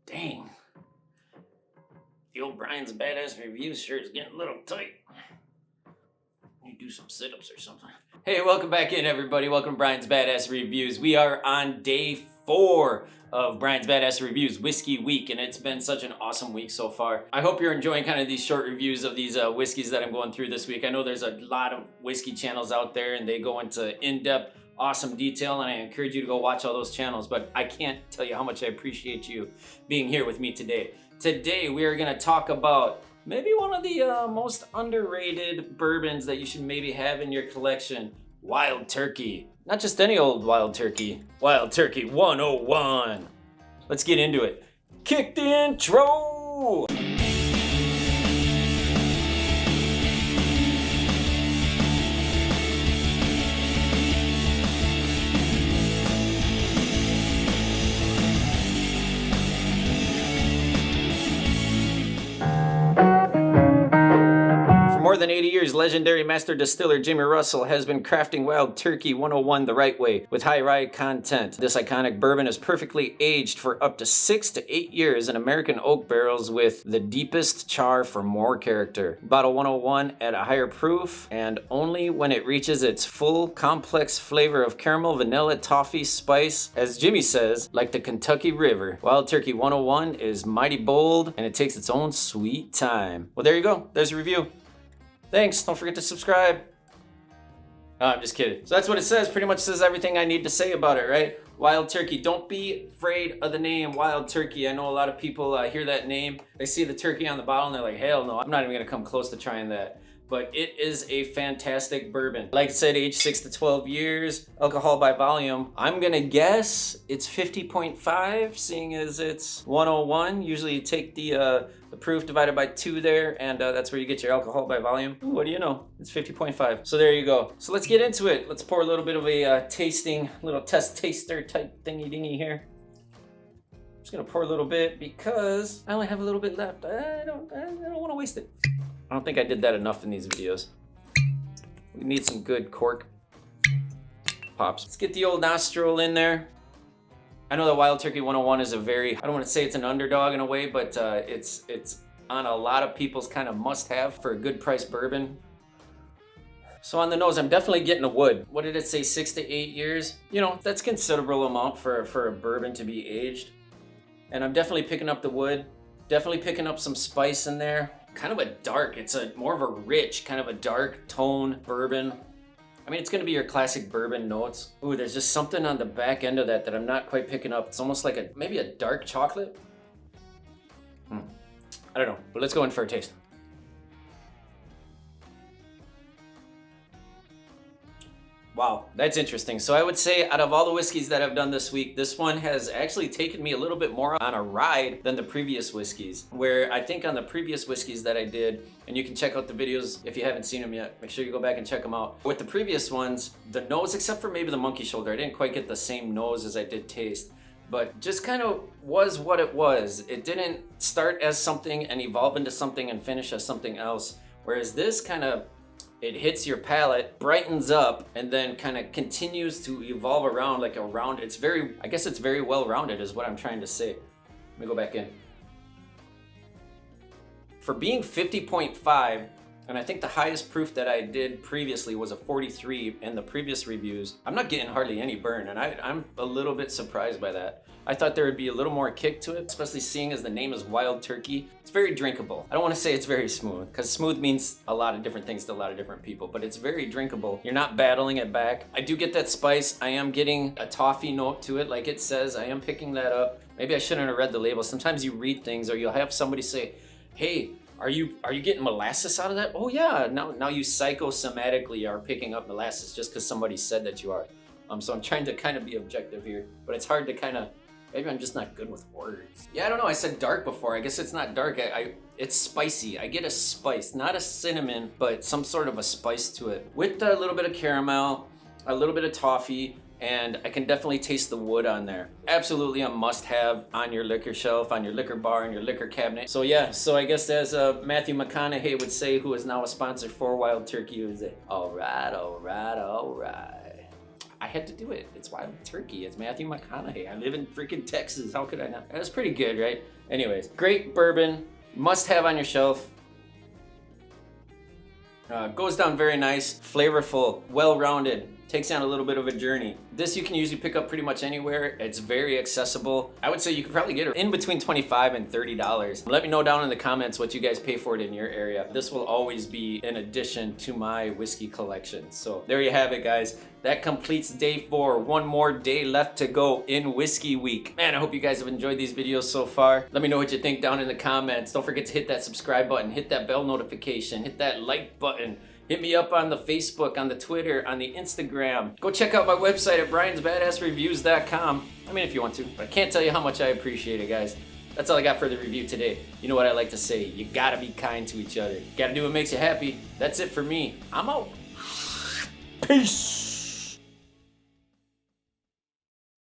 Dang. The old Brian's Badass Reviews shirt is getting a little tight. You do some sit-ups or something. Hey, welcome back in, everybody. Welcome to Brian's Badass Reviews. We are on day 4 of Brian's Badass Reviews Whiskey Week, and it's been such an awesome week so far. I hope you're enjoying kind of these short reviews of these whiskeys that I'm going through this week. I know there's a lot of whiskey channels out there, and they go into in-depth, awesome detail, and I encourage you to go watch all those channels, but I can't tell you how much I appreciate you being here with me today. Today, we are going to talk about maybe one of the most underrated bourbons that you should maybe have in your collection, Wild Turkey. Not just any old Wild Turkey, Wild Turkey 101. Let's get into it. Kick the intro! More than 80 years, legendary master distiller Jimmy Russell has been crafting Wild Turkey 101 the right way with high rye content. This iconic bourbon is perfectly aged for up to 6 to 8 years in American oak barrels with the deepest char for more character. Bottle 101 at a higher proof, and only when it reaches its full complex flavor of caramel, vanilla, toffee, spice, as Jimmy says, like the Kentucky River. Wild Turkey 101 is mighty bold and it takes its own sweet time. Well, there you go. There's a review. Thanks, don't forget to subscribe. Oh, I'm just kidding. So that's what it says, pretty much says everything I need to say about it, right? Wild Turkey, don't be afraid of the name Wild Turkey. I know a lot of people hear that name, they see the turkey on the bottle and they're like, hell no, I'm not even gonna come close to trying that. But it is a fantastic bourbon. Like I said, age 6 to 12 years, alcohol by volume. I'm gonna guess it's 50.5, seeing as it's 101. Usually you take the proof divided by 2 there, and that's where you get your alcohol by volume. Ooh, what do you know? It's 50.5. So there you go. So let's get into it. Let's pour a little bit of a tasting, little taster type thingy dingy here. I'm just gonna pour a little bit because I only have a little bit left. I don't want to waste it. I don't think I did that enough in these videos. We need some good cork pops. Let's get the old nostril in there. I know that Wild Turkey 101 is a very, I don't want to say it's an underdog in a way, but it's on a lot of people's kind of must-have for a good price bourbon. So on the nose, I'm definitely getting a wood. What did it say, 6 to 8 years? You know, that's considerable amount for a bourbon to be aged. And I'm definitely picking up the wood. Definitely picking up some spice in there. Kind of a dark, it's a more of a rich, kind of a dark tone bourbon. I mean, it's gonna be your classic bourbon notes. Ooh, there's just something on the back end of that I'm not quite picking up. It's almost like maybe a dark chocolate. I don't know, but let's go in for a taste. Wow, that's interesting. So I would say out of all the whiskeys that I've done this week, this one has actually taken me a little bit more on a ride than the previous whiskeys. Where I think on the previous whiskeys that I did, and you can check out the videos if you haven't seen them yet, make sure you go back and check them out. With the previous ones, the nose, except for maybe the monkey shoulder, I didn't quite get the same nose as I did taste. But just kind of was what it was. It didn't start as something and evolve into something and finish as something else. Whereas this kind of, it hits your palate, brightens up, and then kind of continues to evolve around like a round. It's very, I guess it's very well rounded is what I'm trying to say. Let me go back in. For being 50.5, and I think the highest proof that I did previously was a 43 in the previous reviews, I'm not getting hardly any burn, and I'm a little bit surprised by that. I thought there would be a little more kick to it, especially seeing as the name is Wild Turkey. It's very drinkable. I don't want to say it's very smooth, because smooth means a lot of different things to a lot of different people, but it's very drinkable. You're not battling it back. I do get that spice. I am getting a toffee note to it, like it says. I am picking that up. Maybe I shouldn't have read the label. Sometimes you read things, or you'll have somebody say, hey, are you getting molasses out of that? Oh yeah, now you psychosomatically are picking up molasses just because somebody said that you are. So I'm trying to kind of be objective here, but it's hard to kind of, maybe I'm just not good with words. Yeah, I don't know, I said dark before. I guess it's not dark, it's spicy. I get a spice, not a cinnamon, but some sort of a spice to it. With a little bit of caramel, a little bit of toffee, and I can definitely taste the wood on there. Absolutely a must-have on your liquor shelf, on your liquor bar, in your liquor cabinet. So yeah, so I guess as Matthew McConaughey would say, who is now a sponsor for Wild Turkey, he would say, all right. I had to do it. It's Wild Turkey. It's Matthew McConaughey. I live in freaking Texas. How could I not? It was pretty good, right? Anyways, great bourbon. Must have on your shelf. Goes down very nice, flavorful, well-rounded. Takes you on a little bit of a journey. This you can usually pick up pretty much anywhere. It's very accessible. I would say you could probably get it in between $25 and $30. Let me know down in the comments what you guys pay for it in your area. This will always be an addition to my whiskey collection. So there you have it, guys. That completes day 4. One more day left to go in Whiskey Week. Man, I hope you guys have enjoyed these videos so far. Let me know what you think down in the comments. Don't forget to hit that subscribe button, hit that bell notification, hit that like button. Hit me up on the Facebook, on the Twitter, on the Instagram. Go check out my website at briansbadassreviews.com. I mean, if you want to, but I can't tell you how much I appreciate it, guys. That's all I got for the review today. You know what I like to say, you gotta be kind to each other. You gotta do what makes you happy. That's it for me. I'm out. Peace.